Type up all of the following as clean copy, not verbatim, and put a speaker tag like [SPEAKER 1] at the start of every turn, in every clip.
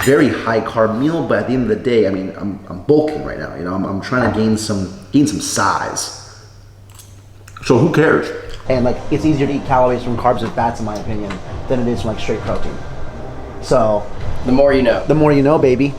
[SPEAKER 1] very high carb meal, but at the end of the day, I mean, I'm bulking right now. You know, I'm trying to gain some size. So who cares? And like, it's easier to eat calories from carbs and fats, in my opinion, than it is from like straight protein. So
[SPEAKER 2] the more you know.
[SPEAKER 1] The more you know, baby.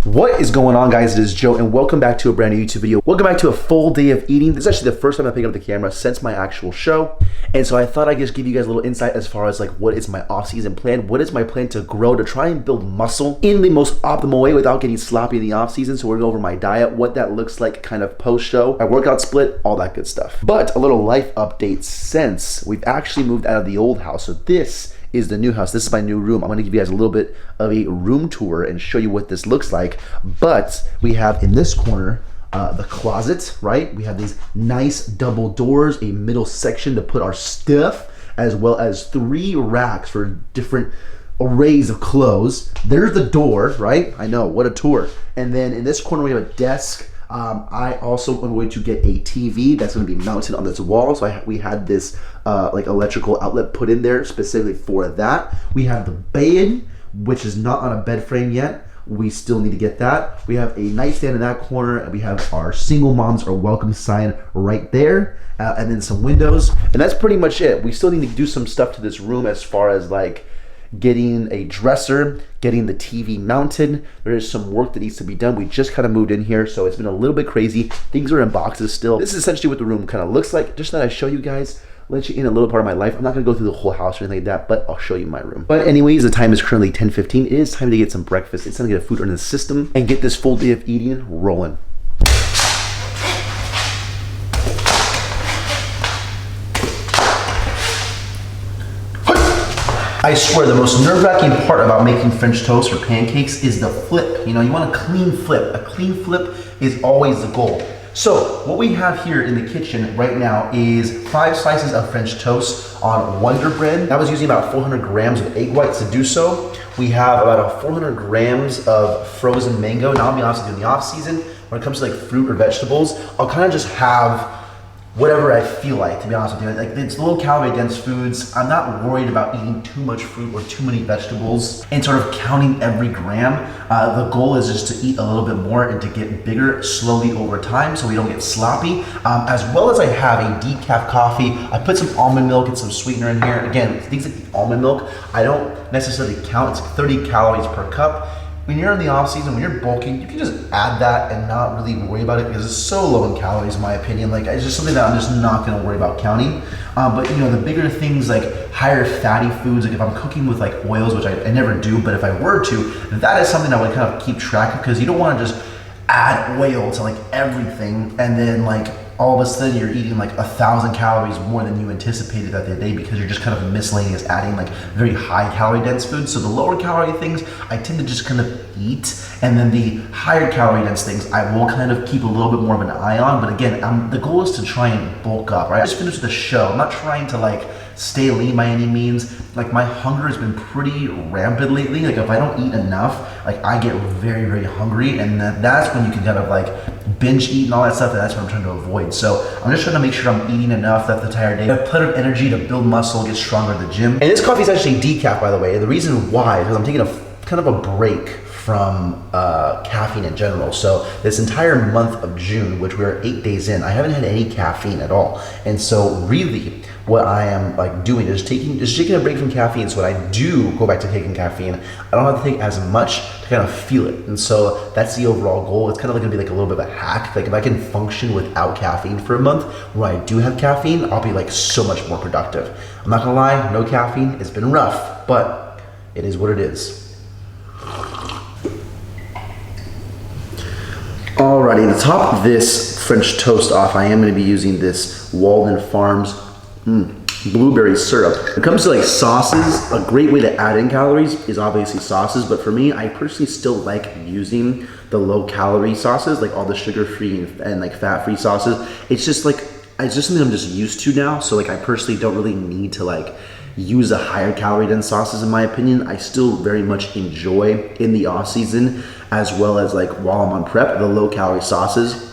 [SPEAKER 1] What is going on, guys? It is Joe, and welcome back to a brand new YouTube video. Welcome back to a full day of eating. This is actually the first time I picked up the camera since my actual show, and so I thought I'd just give you guys a little insight as far as like what is my off-season plan, what is my plan to grow, to try and build muscle in the most optimal way without getting sloppy in the off-season. So we're going over my diet, what that looks like kind of post-show, my workout split, all that good stuff. But a little life update since we've actually moved out of the old house. So this is the new house. This is my new room. I'm gonna give you guys a little bit of a room tour and show you what this looks like. But we have in this corner, the closet, right? We have these nice double doors, a middle section to put our stuff, as well as 3 racks for different arrays of clothes. There's the door, right? I know, what a tour. And then in this corner, we have a desk. I also am going to get a TV that's going to be mounted on this wall. So we had this like electrical outlet put in there specifically for that. We have the bed, which is not on a bed frame yet. We still need to get that. We have a nightstand in that corner, and we have our single moms are welcome sign right there, and then some windows. And that's pretty much it. We still need to do some stuff to this room as far as like getting a dresser, getting the TV mounted. There is some work that needs to be done. We just kind of moved in here, so it's been a little bit crazy. Things are in boxes still. This is essentially what the room kind of looks like. Just that I show you guys, let you in a little part of my life. I'm not gonna go through the whole house or anything like that, but I'll show you my room. But anyways, the time is currently 10:15. It is time to get some breakfast. It's time to get food in the system and get this full day of eating rolling. I swear the most nerve-wracking part about making French toast or pancakes is the flip. You know, you want a clean flip. A clean flip is always the goal. So what we have here in the kitchen right now is 5 slices of French toast on Wonder Bread. That was using about 400 grams of egg whites to do so. We have about 400 grams of frozen mango. Now I'll be honest with you, in the off season, when it comes to like fruit or vegetables, I'll kind of just have whatever I feel like, to be honest with you. Like, it's low calorie dense foods. I'm not worried about eating too much fruit or too many vegetables and sort of counting every gram. The goal is just to eat a little bit more and to get bigger slowly over time so we don't get sloppy. As well as I have a decaf coffee. I put some almond milk and some sweetener in here. Again, things like the almond milk, I don't necessarily count. It's 30 calories per cup. When you're in the off season, when you're bulking, you can just add that and not really worry about it because it's so low in calories, in my opinion. Like, it's just something that I'm just not gonna worry about counting. But you know, the bigger things like higher fatty foods, like if I'm cooking with like oils, which I never do, but if I were to, that is something I would kind of keep track of, because you don't want to just add oil to like everything and then like all of a sudden you're eating like 1,000 calories more than you anticipated that day because you're just kind of miscellaneous adding like very high calorie dense foods. So the lower calorie things I tend to just kind of eat, and then the higher calorie dense things I will kind of keep a little bit more of an eye on. But again, the goal is to try and bulk up, right? I just finished the show. I'm not trying to like stay lean by any means. Like, my hunger has been pretty rampant lately. Like, if I don't eat enough, like I get very, very hungry, and that's when you can kind of like binge eat and all that stuff, and that's what I'm trying to avoid. So I'm just trying to make sure I'm eating enough that the entire day. I have plenty of energy to build muscle, get stronger at the gym. And this coffee is actually decaf, by the way. And the reason why is because I'm taking a kind of a break from caffeine in general. So this entire month of June, which we're 8 days in, I haven't had any caffeine at all. And so really what I am like doing is taking a break from caffeine. So when I do go back to taking caffeine, I don't have to take as much to kind of feel it. And so that's the overall goal. It's kind of like gonna be like a little bit of a hack. Like, if I can function without caffeine for a month, where I do have caffeine, I'll be like so much more productive. I'm not gonna lie, no caffeine, it's been rough, but it is what it is. Alrighty, to top this French toast off, I am going to be using this Walden Farms blueberry syrup. When it comes to like sauces, a great way to add in calories is obviously sauces, but for me, I personally still like using the low calorie sauces, like all the sugar-free and like fat-free sauces. It's just like, it's just something I'm just used to now. So like I personally don't really need to like use a higher calorie dense sauces in my opinion. I still very much enjoy in the off season as well as like while I'm on prep, the low calorie sauces.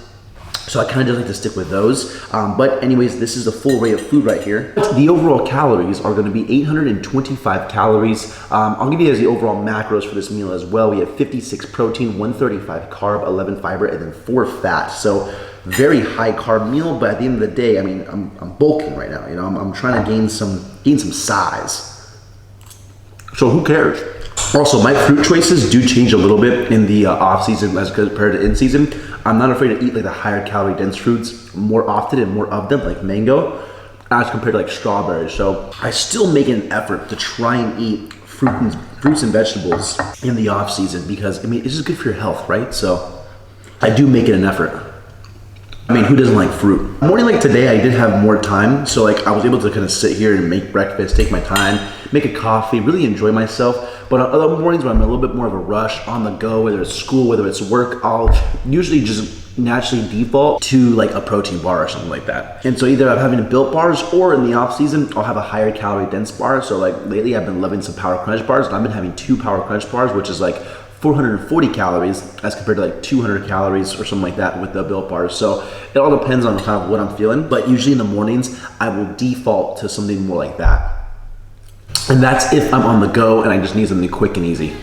[SPEAKER 1] So I kind of just like to stick with those. But anyways, this is the full array of food right here. The overall calories are gonna be 825 calories. I'll give you guys the overall macros for this meal as well. We have 56 protein, 135 carb, 11 fiber, and then 4 fat. So very high carb meal, but at the end of the day, I mean, I'm bulking right now. You know, I'm trying to gain some size. So who cares? Also, my fruit choices do change a little bit in the off season as compared to in season. I'm not afraid to eat like the higher calorie dense fruits more often and more of them, like mango, as compared to like strawberries. So I still make an effort to try and eat fruits and vegetables in the off season because I mean it's just good for your health, right? So I do make it an effort. I mean, who doesn't like fruit? A morning like today, I did have more time, so like I was able to kind of sit here and make breakfast, take my time, make a coffee, really enjoy myself. But on other mornings when I'm in a little bit more of a rush, on the go, whether it's school, whether it's work, I'll usually just naturally default to like a protein bar or something like that. And so either I'm having Built bars or in the off season, I'll have a higher calorie dense bar. So like lately I've been loving some Power Crunch bars, and I've been having 2 Power Crunch bars, which is like 440 calories as compared to like 200 calories or something like that with the Built bars. So it all depends on kind of what I'm feeling, but usually in the mornings, I will default to something more like that. And that's if I'm on the go and I just need something quick and easy.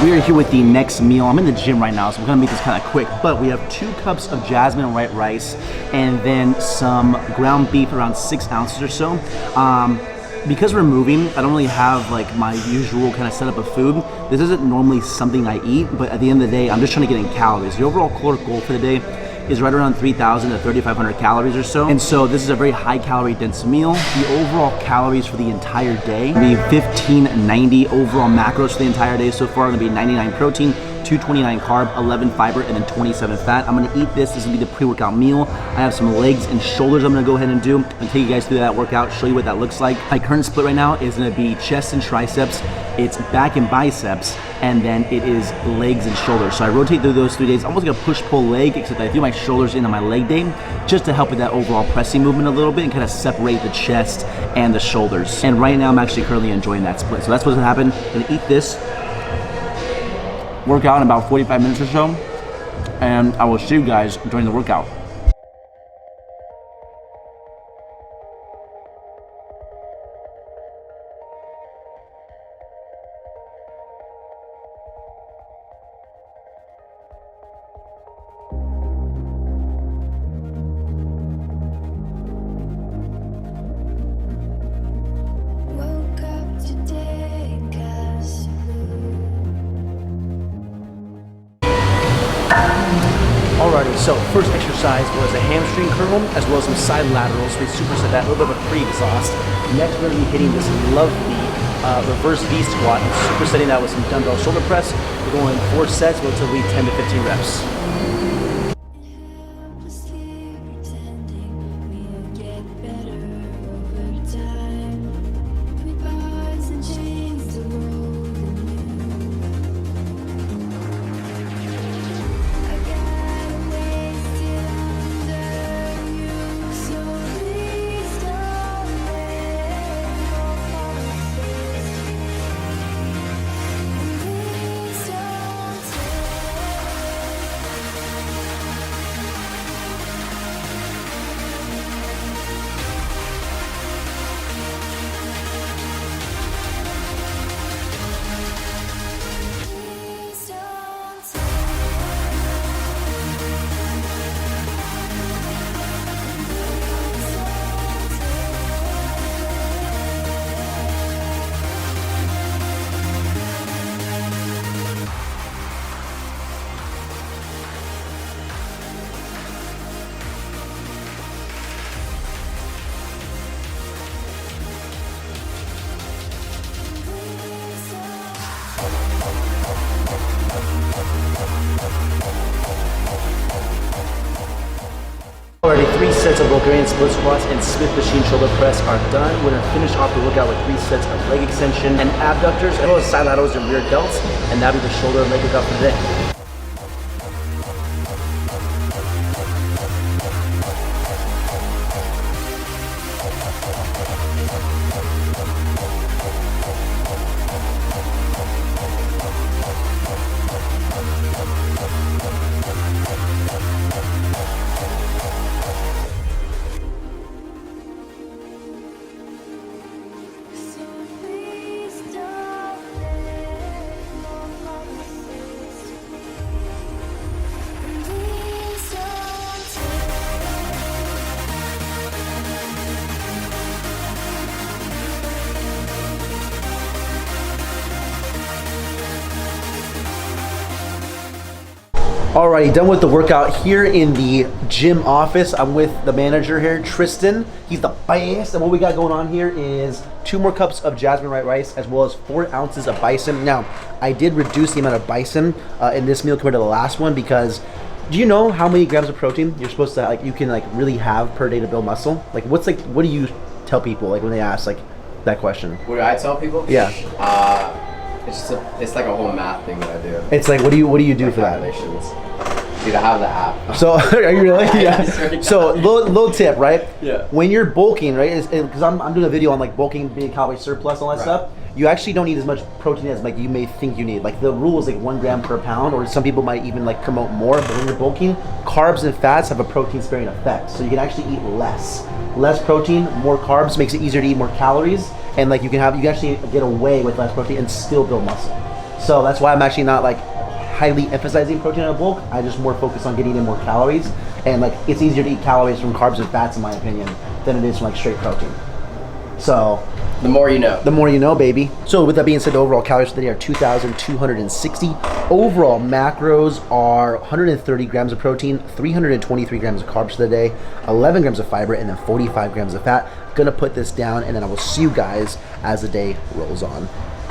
[SPEAKER 1] We are here with the next meal. I'm in the gym right now, so we're gonna make this kind of quick, but we have 2 cups of jasmine white rice and then some ground beef, around 6 ounces or so. Because we're moving, I don't really have like my usual kind of setup of food. This isn't normally something I eat, but at the end of the day, I'm just trying to get in calories. The overall caloric goal for the day is right around 3,000 to 3,500 calories or so. And so this is a very high calorie dense meal. The overall calories for the entire day will be 1,590 overall macros for the entire day so far. Gonna be 99 protein, 229 carb, 11 fiber, and then 27 fat. I'm gonna eat this. This is gonna be the pre-workout meal. I have some legs and shoulders I'm gonna go ahead and do. I'm gonna take you guys through that workout, show you what that looks like. My current split right now is gonna be chest and triceps, it's back and biceps, and then it is legs and shoulders. So I rotate through those 3 days, almost like a push-pull leg, except I do my shoulders into my leg day, just to help with that overall pressing movement a little bit and kind of separate the chest and the shoulders. And right now I'm actually currently enjoying that split. So that's what's gonna happen. I'm gonna eat this, work out in about 45 minutes or so, and I will see you guys during the workout. Alrighty, so first exercise was a hamstring curl as well as some side laterals. We superset that, a little bit of a pre-exhaust. Next, we're going to be hitting this lovely reverse V squat and supersetting that with some dumbbell shoulder press. We're going 4 sets, we'll till we 10 to 15 reps. Alrighty, 3 sets of Bulgarian split squats and Smith machine shoulder press are done. We're gonna finish off the workout with 3 sets of leg extension and abductors, as well as side laterals and rear delts, and that'll be the shoulder and leg workout for today. Alrighty, done with the workout here in the gym office. I'm with the manager here, Tristan. He's the best. And what we got going on here is 2 more cups of jasmine white rice, as well as 4 ounces of bison. Now, I did reduce the amount of bison in this meal compared to the last one because do you know how many grams of protein you're supposed to you can really have per day to build muscle? What do you tell people when they ask that question?
[SPEAKER 2] What do I tell people?
[SPEAKER 1] Yeah.
[SPEAKER 2] It's like a whole math thing that I do.
[SPEAKER 1] It's what do you do for that?
[SPEAKER 2] Dude, I have the app.
[SPEAKER 1] So are you really? Yeah. So little tip, right?
[SPEAKER 2] Yeah.
[SPEAKER 1] When you're bulking, right? Because I'm doing a video on bulking, being calorie surplus, and all that stuff. You actually don't need as much protein as you may think you need. The rule is 1 gram per pound, or some people might even promote more. But when you're bulking, carbs and fats have a protein sparing effect, so you can actually eat less protein, more carbs makes it easier to eat more calories, and you can actually get away with less protein and still build muscle. So that's why I'm actually not highly emphasizing protein in a bulk. I just more focus on getting in more calories, and it's easier to eat calories from carbs and fats in my opinion than it is from straight protein. So
[SPEAKER 2] the more you know.
[SPEAKER 1] The more you know, baby. So with that being said, the overall calories for the day are 2,260. Overall macros are 130 grams of protein, 323 grams of carbs for the day, 11 grams of fiber, and then 45 grams of fat. Gonna put this down, and then I will see you guys as the day rolls on.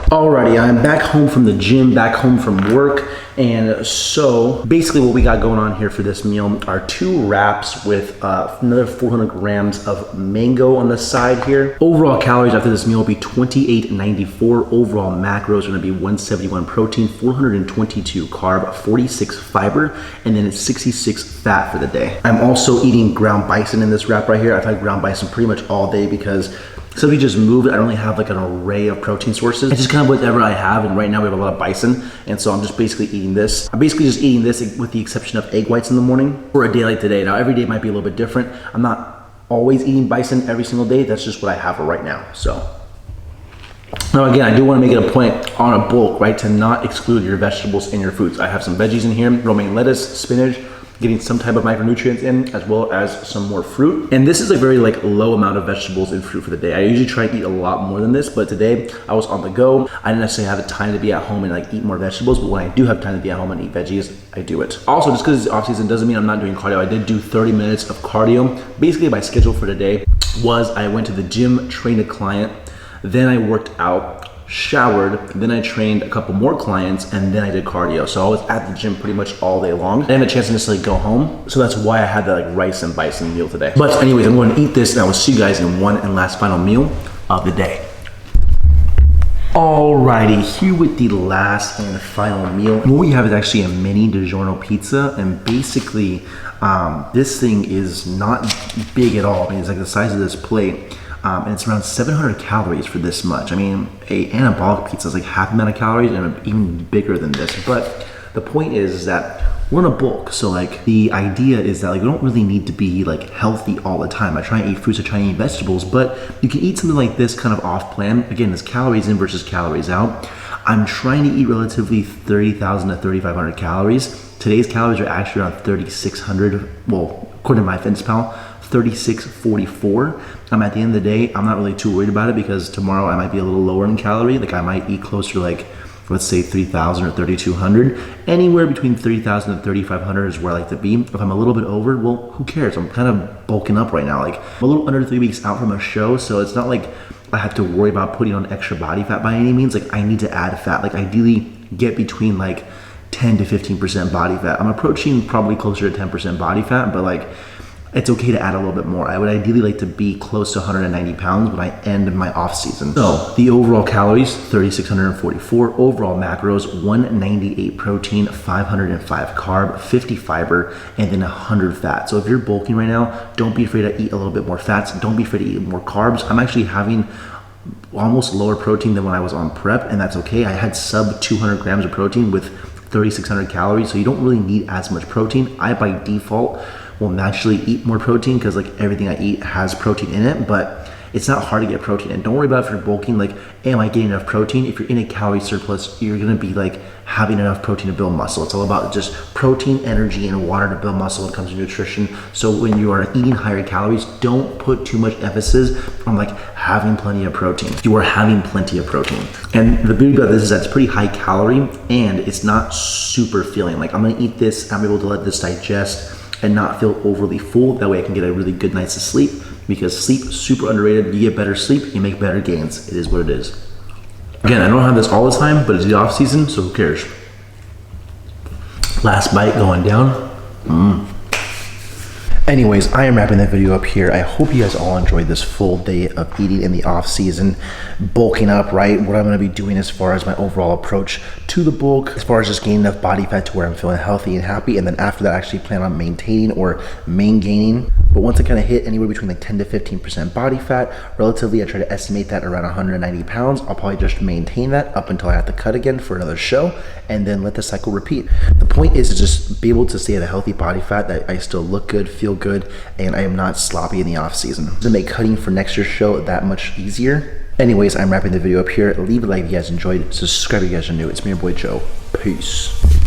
[SPEAKER 1] Alrighty, I'm back home from the gym, back home from work, and so basically what we got going on here for this meal are 2 wraps with another 400 grams of mango on the side here. Overall calories after this meal will be 2894. Overall macros are going to be 171 protein, 422 carb, 46 fiber, and then it's 66 fat for the day. I'm also eating ground bison in this wrap right here. I've had ground bison pretty much all day because so we just moved. I don't really have an array of protein sources. It's just kind of whatever I have, and right now we have a lot of bison, and so I'm just basically eating this. I'm basically just eating this with the exception of egg whites in the morning for a day like today. Now every day might be a little bit different. I'm not always eating bison every single day. That's just what I have for right now. So now again, I do want to make it a point on a bulk, right, to not exclude your vegetables and your fruits. I have some veggies in here, romaine lettuce, spinach, getting some type of micronutrients in, as well as some more fruit. And this is a very low amount of vegetables and fruit for the day. I usually try to eat a lot more than this, but today I was on the go. I didn't necessarily have the time to be at home and eat more vegetables, but when I do have time to be at home and eat veggies, I do it. Also, just because it's off season doesn't mean I'm not doing cardio. I did do 30 minutes of cardio. Basically, my schedule for today was I went to the gym, trained a client, then I worked out, showered, then I trained a couple more clients, and then I did cardio. So I was at the gym pretty much all day long. I didn't have a chance to necessarily go home, so that's why I had that rice and bison meal today. But anyways, I'm going to eat this, and I will see you guys in one and last final meal of the day. Alrighty, here with the last and final meal. What we have is actually a mini DiGiorno pizza, and basically this thing is not big at all. I mean, it's the size of this plate. And it's around 700 calories for this much. I mean, a anabolic pizza is half the amount of calories and even bigger than this. But the point is that we're in a bulk. So the idea is that we don't really need to be healthy all the time. I try and eat fruits, I try and eat vegetables, but you can eat something like this kind of off plan. Again, it's calories in versus calories out. I'm trying to eat relatively 30,000 to 3,500 calories. Today's calories are actually around 3,600. Well, according to MyFitnessPal, 3644. At the end of the day, I'm not really too worried about it because tomorrow I might be a little lower in calorie. I might eat closer to let's say 3,000 or 3,200. Anywhere between 3,000 and 3,500 is where I like to be. If I'm a little bit over, well, who cares? I'm kind of bulking up right now. I'm a little under 3 weeks out from a show, so it's not I have to worry about putting on extra body fat by any means. I need to add fat. Ideally get between 10 to 15% body fat. I'm approaching probably closer to 10% body fat, but it's okay to add a little bit more. I would ideally like to be close to 190 pounds when I end my off season. So the overall calories, 3,644. Overall macros, 198 protein, 505 carb, 50 fiber, and then 100 fat. So if you're bulking right now, don't be afraid to eat a little bit more fats. Don't be afraid to eat more carbs. I'm actually having almost lower protein than when I was on prep, and that's okay. I had sub 200 grams of protein with 3,600 calories, so you don't really need as much protein. I, by default, will naturally eat more protein because like everything I eat has protein in it, but it's not hard to get protein. And don't worry about if you're bulking, like, am I getting enough protein? If you're in a calorie surplus, you're gonna be like having enough protein to build muscle. It's all about just protein, energy, and water to build muscle when it comes to nutrition. So when you are eating higher calories, don't put too much emphasis on like having plenty of protein. You are having plenty of protein. And the beauty about this is that it's pretty high calorie and it's not super filling. Like, I'm gonna eat this, I'm able to let this digest and not feel overly full. That way I can get a really good night's of sleep, because sleep is super underrated. You get better sleep, you make better gains. It is what it is. Again, I don't have this all the time, but it's the off season, so who cares? Last bite going down. Anyways, I am wrapping that video up here. I hope you guys all enjoyed this full day of eating in the off season, bulking up, right? What I'm gonna be doing as far as my overall approach to the bulk, as far as just gaining enough body fat to where I'm feeling healthy and happy, and then after that, I actually plan on maintaining or main gaining. But once I kind of hit anywhere between like 10 to 15% body fat, relatively, I try to estimate that around 190 pounds. I'll probably just maintain that up until I have to cut again for another show, and then let the cycle repeat. The point is to just be able to stay at a healthy body fat, that I still look good, feel good, and I am not sloppy in the off season. To make cutting for next year's show that much easier. Anyways, I'm wrapping the video up here. Leave a like if you guys enjoyed. Subscribe if you guys are new. It's me, your boy Joe. Peace.